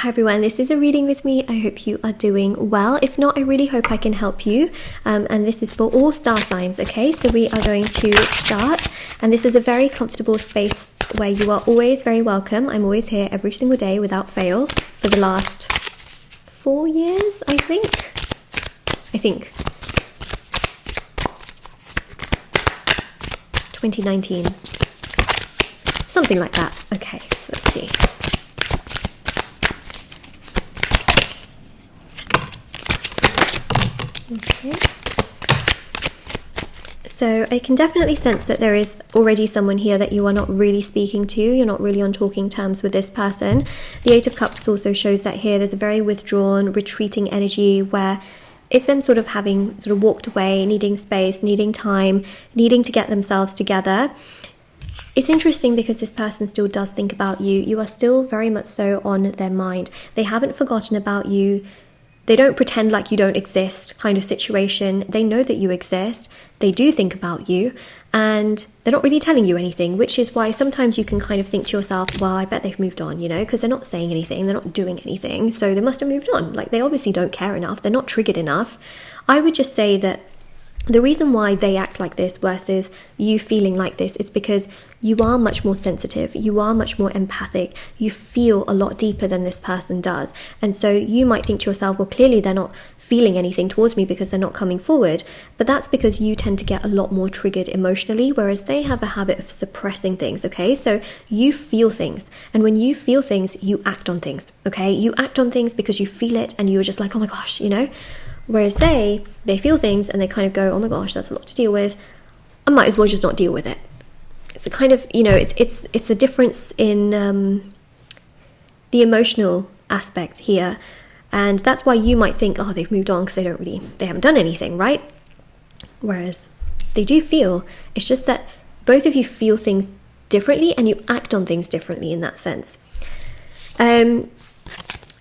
Hi everyone, this is a reading with me. I hope you are doing well. If not, I really hope I can help you. And this is for all star signs, okay? So we are going to start, and this is a very comfortable space where you are always very welcome. I'm always here every single day without fail for the last 4 years, I think. 2019. Something like that. Okay, so let's see. Okay. So I can definitely sense that there is already someone here that you are not really speaking to. You're not really on talking terms with this person. The Eight of Cups also shows that here there's a very withdrawn, retreating energy where it's them sort of having sort of walked away, needing space, needing time, needing to get themselves together. It's interesting because this person still does think about you. You are still very much so on their mind. They haven't forgotten about you. They don't pretend like you don't exist kind of situation. They know that you exist. They do think about you, and they're not really telling you anything, which is why sometimes you can kind of think to yourself, well, I bet they've moved on, you know, because they're not saying anything, they're not doing anything, so they must have moved on. Like, they obviously don't care enough, they're not triggered enough. I would just say that the reason why they act like this versus you feeling like this is because you are much more sensitive, you are much more empathic, you feel a lot deeper than this person does. And so you might think to yourself, well, clearly they're not feeling anything towards me because they're not coming forward. But that's because you tend to get a lot more triggered emotionally, whereas they have a habit of suppressing things, okay? So you feel things, and when you feel things, you act on things, okay? You act on things because you feel it and you're just like, oh my gosh, you know? Whereas they feel things and they kind of go, oh my gosh, that's a lot to deal with. I might as well just not deal with it. It's a kind of, you know, it's a difference in the emotional aspect here. And that's why you might think, oh, they've moved on because they haven't done anything, right? Whereas they do feel. It's just that both of you feel things differently and you act on things differently in that sense.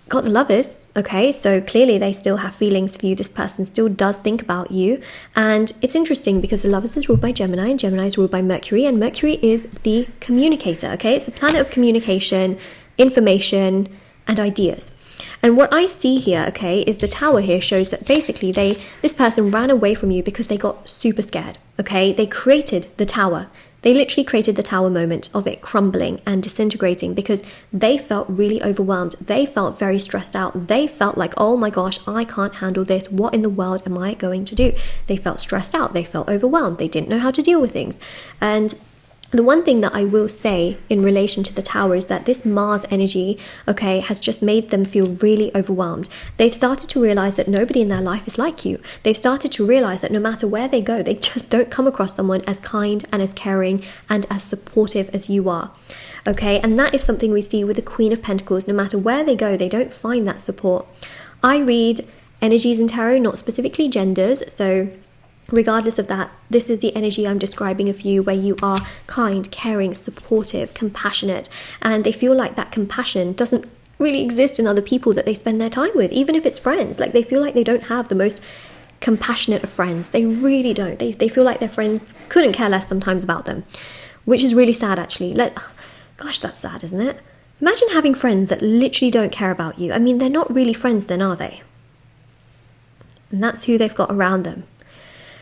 Got the Lovers, okay, so clearly they still have feelings for you. This person still does think about you, and it's interesting because the Lovers is ruled by Gemini, and Gemini is ruled by Mercury, and Mercury is the communicator, okay? It's the planet of communication, information, and ideas. And what I see here, okay, is the Tower here shows that basically this person ran away from you because they got super scared, okay? They created the Tower. They literally created the Tower moment of it crumbling and disintegrating because they felt really overwhelmed. They felt very stressed out. They felt like, oh my gosh, I can't handle this. What in the world am I going to do? They felt stressed out. They felt overwhelmed. They didn't know how to deal with things. And the one thing that I will say in relation to the Tower is that this Mars energy, okay, has just made them feel really overwhelmed. They've started to realize that nobody in their life is like you. They've started to realize that no matter where they go, they just don't come across someone as kind and as caring and as supportive as you are. Okay, and that is something we see with the Queen of Pentacles. No matter where they go, they don't find that support. I read energies in tarot, not specifically genders, so regardless of that, this is the energy I'm describing of you, where you are kind, caring, supportive, compassionate, and they feel like that compassion doesn't really exist in other people that they spend their time with, even if it's friends. Like, they feel like they don't have the most compassionate of friends. They really don't. They feel like their friends couldn't care less sometimes about them, which is really sad, actually. Gosh, that's sad, isn't it? Imagine having friends that literally don't care about you. I mean, they're not really friends then, are they? And that's who they've got around them.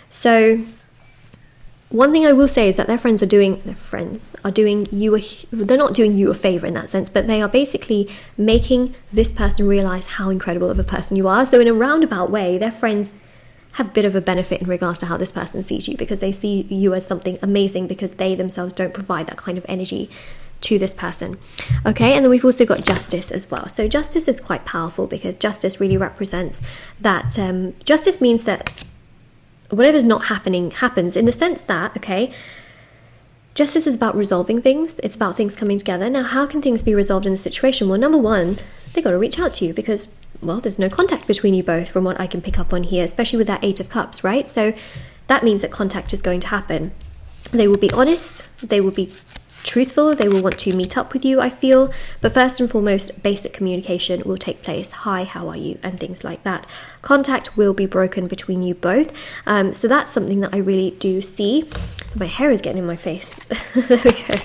So one thing I will say is that they're not doing you a favor in that sense, but they are basically making this person realize how incredible of a person you are. So in a roundabout way, their friends have a bit of a benefit in regards to how this person sees you, because they see you as something amazing because they themselves don't provide that kind of energy to this person. Okay, and then we've also got Justice as well. So Justice is quite powerful because Justice really represents that Justice means that whatever's not happening happens, in the sense that, okay, Justice is about resolving things. It's about things coming together. Now, how can things be resolved in the situation? Well, number one, they got to reach out to you because, well, there's no contact between you both from what I can pick up on here, especially with that Eight of Cups, right? So that means that contact is going to happen. They will be honest. They will be truthful. They will want to meet up with you, I feel. But first and foremost, basic communication will take place. Hi, how are you? And things like that. Contact will be broken between you both. So that's something that I really do see. My hair is getting in my face. There we go.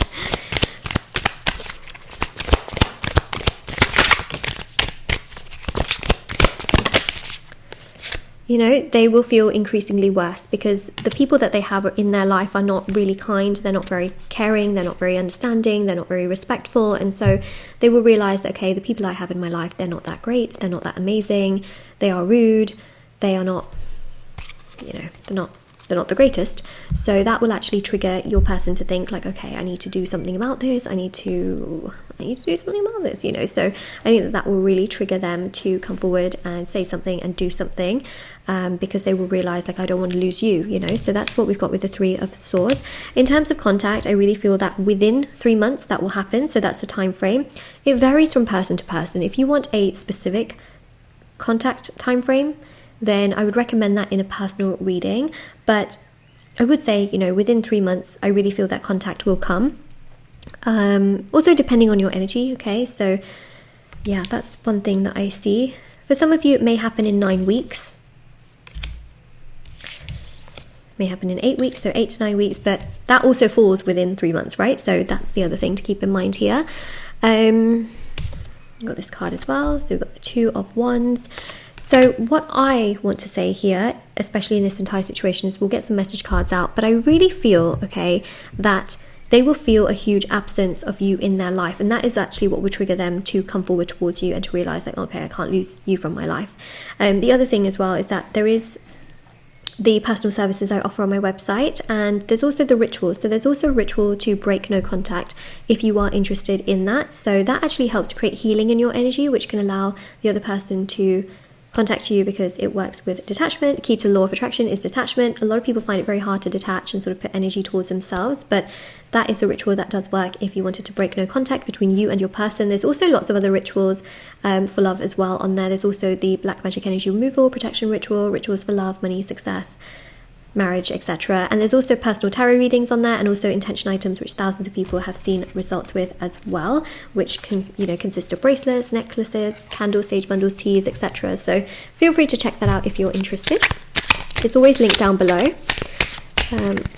you know, they will feel increasingly worse because the people that they have in their life are not really kind, they're not very caring, they're not very understanding, they're not very respectful, and so they will realize that, okay, the people I have in my life, they're not that great, they're not that amazing, they are rude, they are not, you know, they're not the greatest. So that will actually trigger your person to think like, okay, I need to do something about this, I need to do something about this, you know. So I think that will really trigger them to come forward and say something and do something, because they will realize like, I don't want to lose you, you know. So that's what we've got with the Three of Swords. In terms of contact, I really feel that within 3 months that will happen. So that's the time frame. It varies from person to person. If you want a specific contact time frame, then I would recommend that in a personal reading. But I would say, you know, within 3 months, I really feel that contact will come. Also depending on your energy, okay? So yeah, that's one thing that I see. For some of you, it may happen in 9 weeks. May happen in 8 weeks, so 8 to 9 weeks, but that also falls within 3 months, right? So that's the other thing to keep in mind here. Got this card as well. So we've got the Two of Wands. So what I want to say here, especially in this entire situation, is we'll get some message cards out, but I really feel, okay, that they will feel a huge absence of you in their life, and that is actually what will trigger them to come forward towards you and to realize like, okay, I can't lose you from my life. The other thing as well is that there is the personal services I offer on my website, and there's also the rituals. So there's also a ritual to break no contact if you are interested in that. So that actually helps create healing in your energy, which can allow the other person to contact you because it works with detachment. Key to law of attraction is detachment. A lot of people find it very hard to detach and sort of put energy towards themselves, but that is a ritual that does work if you wanted to break no contact between you and your person. There's also lots of other rituals for love as well on there. There's also the black magic energy removal, protection ritual, rituals for love, money, success, marriage, etc. And there's also personal tarot readings on there, and also intention items, which thousands of people have seen results with as well, which can, you know, consist of bracelets, necklaces, candles, sage bundles, teas, etc. So feel free to check that out if you're interested. It's always linked down below.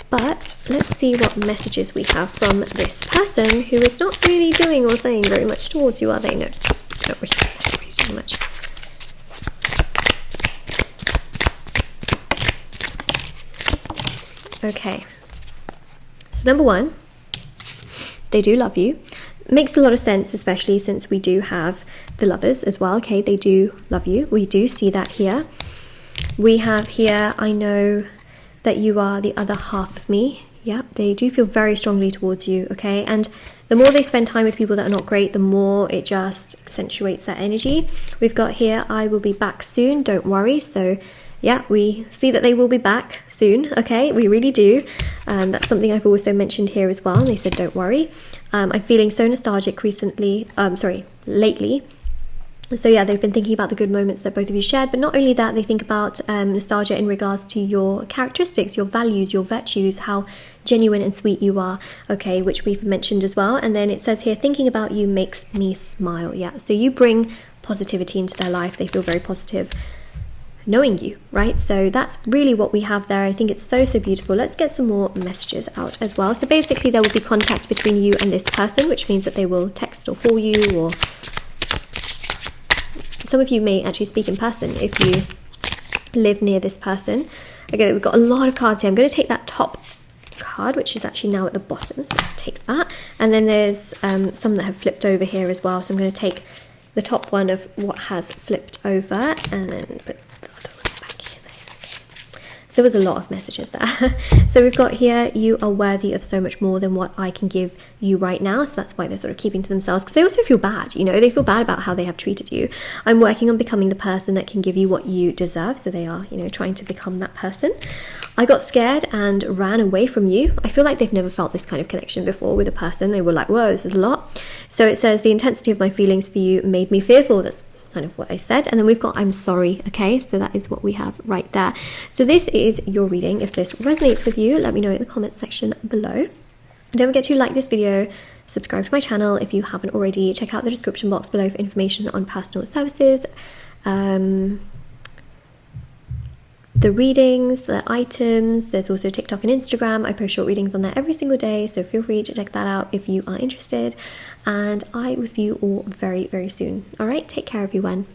But let's see what messages we have from this person who is not really doing or saying very much towards you, are they? No, not really doing much. Okay, so number one, they do love you. Makes a lot of sense, especially since we do have the Lovers as well. Okay, they do love you. We do see that here. We have here, I know that you are the other half of me. Yeah, they do feel very strongly towards you, okay? And the more they spend time with people that are not great, the more it just accentuates that energy. We've got here, I will be back soon, don't worry. So yeah, we see that they will be back soon, okay? We really do. That's something I've also mentioned here as well. They said, don't worry. I'm feeling so nostalgic lately. So yeah, they've been thinking about the good moments that both of you shared, but not only that, they think about nostalgia in regards to your characteristics, your values, your virtues, how genuine and sweet you are, okay, which we've mentioned as well. And then it says here, thinking about you makes me smile. Yeah, so you bring positivity into their life. They feel very positive knowing you, right? So that's really what we have there. I think it's so beautiful. Let's get some more messages out as well. So basically there will be contact between you and this person, which means that they will text or call you, or some of you may actually speak in person if you live near this person. Okay, we've got a lot of cards here. I'm going to take that top card, which is actually now at the bottom, so take that. And then there's some that have flipped over here as well, so I'm going to take the top one of what has flipped over and then put the other ones back here. Okay. So there was a lot of messages there. So we've got here, you are worthy of so much more than what I can give you right now. So that's why they're sort of keeping to themselves, because they also feel bad, you know, they feel bad about how they have treated you. I'm working on becoming the person that can give you what you deserve. So they are, you know, trying to become that person. I got scared and ran away from you. I feel like they've never felt this kind of connection before with a person. They were like, whoa, this is a lot. So it says the intensity of my feelings for you made me fearful. That's kind of what I said. And then we've got I'm sorry. Okay, so that is what we have right there. So this is your reading. If this resonates with you, let me know in the comment section below. And don't forget to like this video, subscribe to my channel if you haven't already. Check out the description box below for information on personal services, the readings, the items. There's also TikTok and Instagram. I post short readings on there every single day, so feel free to check that out if you are interested. And I will see you all very, very soon. All right, take care, everyone.